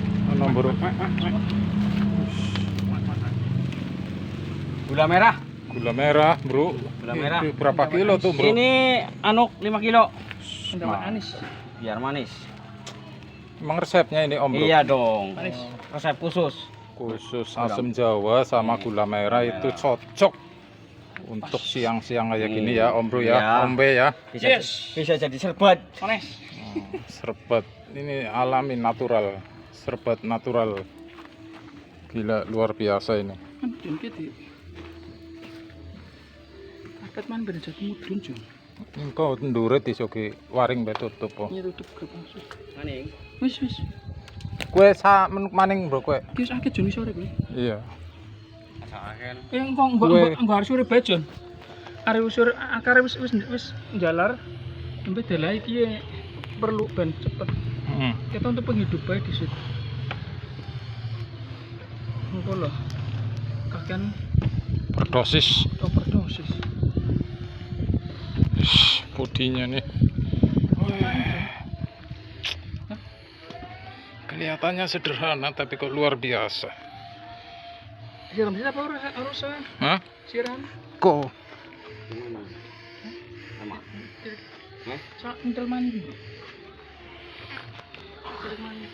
Ono bro. Gula merah. Gula merah, bro. Gula merah. Itu berapa kilo tuh, bro? Ini 5 kilo. Manis. Biar manis. Emang resepnya ini, Om, bro? Iya dong. Resep khusus. Khusus asam Jawa sama gula merah itu cocok untuk siang-siang kayak gini ya, Om, bro ya. Iya. Ombe ya. Bisa jadi serbat. Manis. Serbat. Ini alami natural. Serbat natural. Gila, luar biasa ini. Dapat man berjat mudun jong. Engkau ndurit iso ki waring be tutup po. Iya tutup grup langsung. Maning. Wis. Kue sa maning bro kue. Ki sakit joni sore kuwi. Iya. Asaken. Engko enggak harus sore bejon. Are usur akare wis njalar. Sampai delai piye perlu ben cepet. Kita untuk penghidupan di situ. Engko lho. Kakean Berdosis. overdosis. Putihnya nih. Kelihatannya sederhana tapi kok luar biasa. Siram apa harus Hah? siram? Kok? Sama. Sak entel mandi. Siram mandi.